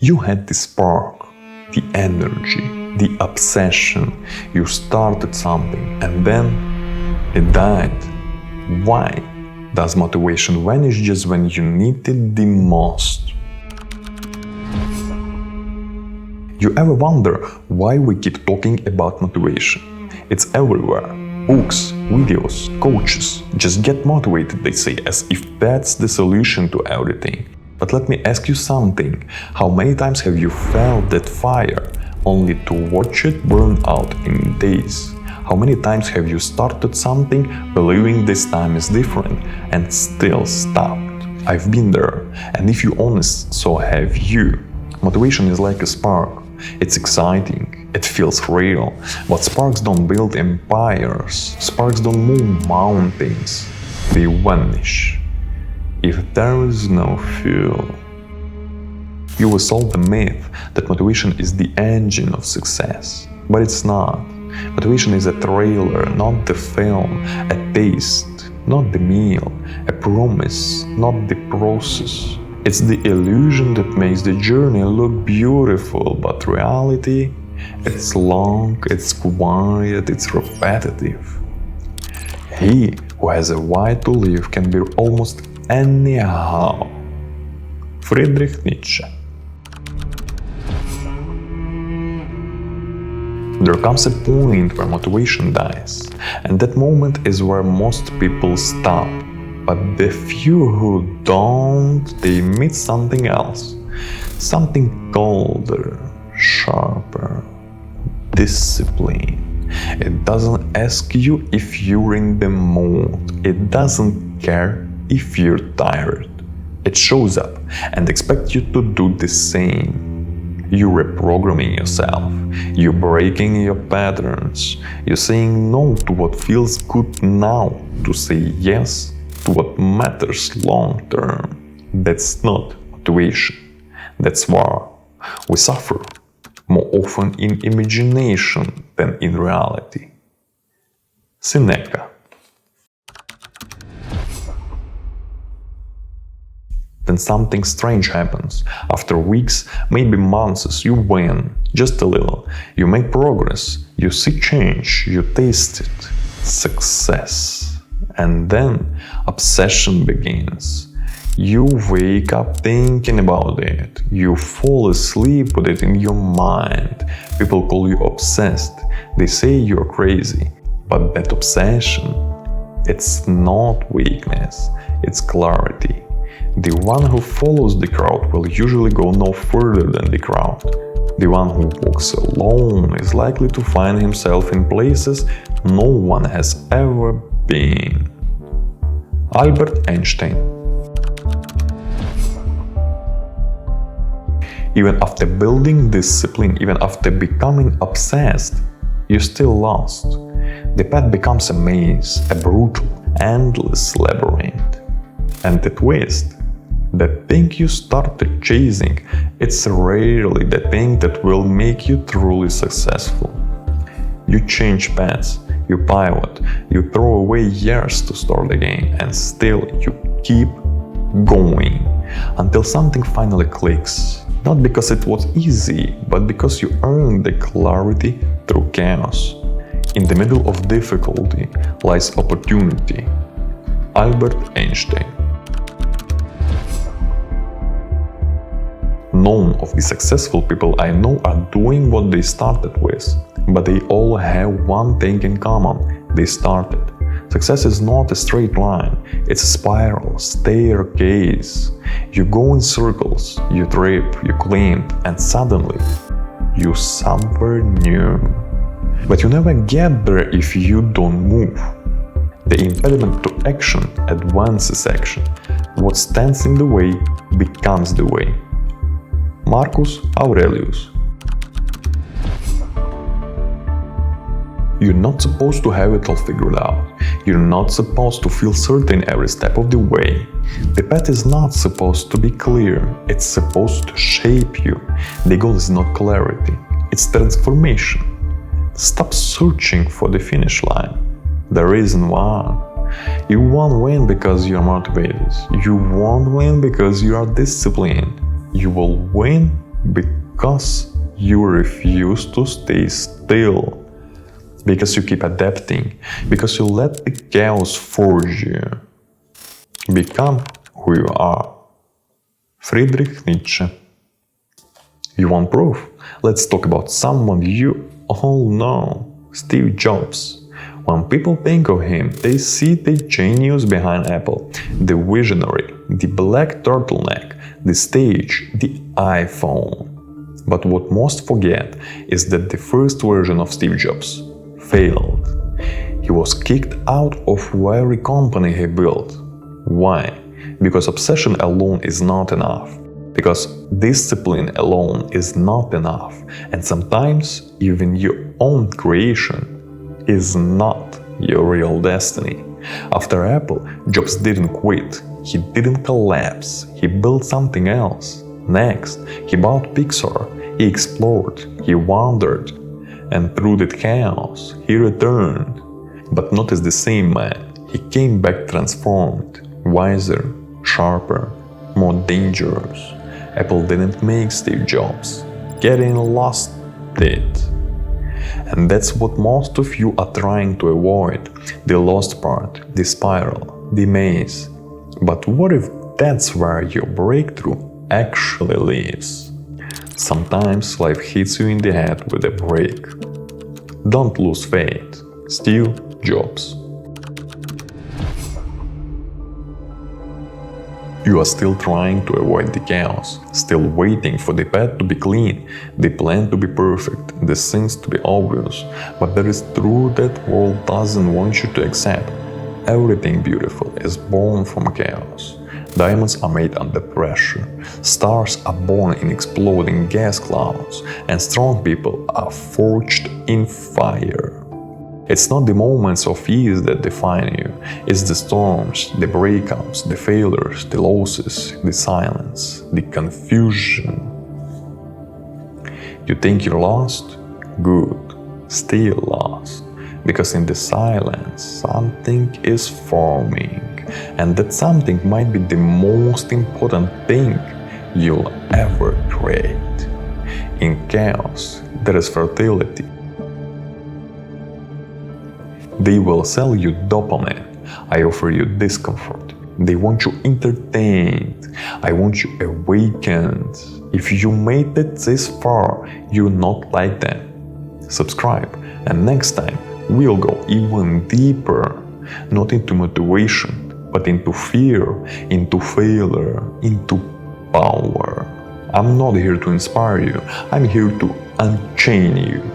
You had the spark, the energy, the obsession. You started something and then it died. Why does motivation vanish just when you need it the most? You ever wonder why we keep talking about motivation? It's everywhere. Books, videos, coaches. Just get motivated, they say, as if that's the solution to everything. But let me ask you something. How many times have you felt that fire only to watch it burn out in days? How many times have you started something believing this time is different and still stopped? I've been there, and if you're honest, so have you. Motivation is like a spark. It's exciting, it feels real, but sparks don't build empires, sparks don't move mountains, they vanish if there is no fuel. You will solve the myth that motivation is the engine of success, but it's not. Motivation is a trailer, not the film, a taste, not the meal, a promise, not the process. It's the illusion that makes the journey look beautiful, but reality, it's long, it's quiet, it's repetitive. He who has a why to live can be almost anyhow. Friedrich Nietzsche. There comes a point where motivation dies, and that moment is where most people stop. But the few who don't, they meet something else. Something colder, sharper, discipline. It doesn't ask you if you're in the mood. It doesn't care if you're tired. It shows up and expects you to do the same. You're reprogramming yourself. You're breaking your patterns. You're saying no to what feels good now to say yes to what matters long term. That's not motivation. That's war. We suffer more often in imagination than in reality. Seneca. Then something strange happens. After weeks, maybe months, you win, just a little. You make progress, you see change, you taste it. Success. And then obsession begins. You wake up thinking about it. You fall asleep with it in your mind. People call you obsessed. They say you're crazy. But that obsession, it's not weakness, it's clarity. The one who follows the crowd will usually go no further than the crowd. The one who walks alone is likely to find himself in places no one has ever been. Albert Einstein. Even after building discipline, even after becoming obsessed, you're still lost. The path becomes a maze, a brutal, endless labyrinth. And the twist, the thing you started chasing, it's rarely the thing that will make you truly successful. You change paths, you pivot, you throw away years to start again, and still you keep going until something finally clicks. Not because it was easy, but because you earned the clarity through chaos. In the middle of difficulty lies opportunity. Albert Einstein. None of the successful people I know are doing what they started with, but they all have one thing in common: they started. Success is not a straight line, it's a spiral, staircase. You go in circles, you trip, you climb, and suddenly you're somewhere new. But you never get there if you don't move. The impediment to action advances action. What stands in the way becomes the way. Marcus Aurelius. You're not supposed to have it all figured out. You're not supposed to feel certain every step of the way. The path is not supposed to be clear, it's supposed to shape you. The goal is not clarity, it's transformation. Stop searching for the finish line. There isn't one. You won't win because you're motivated. You won't win because you are disciplined. You will win Because you refuse to stay still. Because you keep adapting. Because you let the chaos forge you. Become who you are. Friedrich Nietzsche. You want proof? Let's talk about someone you all know. Steve Jobs. When people think of him, they see the genius behind Apple, the visionary, the black turtleneck, the stage, the iPhone. But what most forget is that the first version of Steve Jobs failed. He was kicked out of every company he built. Why? Because obsession alone is not enough. Because discipline alone is not enough. And sometimes even your own creation is not your real destiny. After Apple, Jobs didn't quit. He didn't collapse. He built something else. Next, he bought Pixar. He explored. He wandered. And through that chaos, he returned. But not as the same man. He came back transformed, wiser, sharper, more dangerous. Apple didn't make Steve Jobs. Getting lost did. And that's what most of you are trying to avoid. The lost part, the spiral, the maze. But what if that's where your breakthrough actually lives? Sometimes life hits you in the head with a break. Don't lose faith. Steve Jobs. You are still trying to avoid the chaos, still waiting for the path to be clean, the plan to be perfect, the sins to be obvious. But there is truth that world doesn't want you to accept. Everything beautiful is born from chaos. Diamonds are made under pressure, stars are born in exploding gas clouds, and strong people are forged in fire. It's not the moments of ease that define you, it's the storms, the breakups, the failures, the losses, the silence, the confusion. You think you're lost? Good, still lost. Because in the silence, something is forming. And that something might be the most important thing you'll ever create. In chaos, there is fertility. They will sell you dopamine. I offer you discomfort. They want you entertained. I want you awakened. If you made it this far, you're not like them. Subscribe, and next time we'll go even deeper. Not into motivation, but into fear, into failure, into power. I'm not here to inspire you. I'm here to unchain you.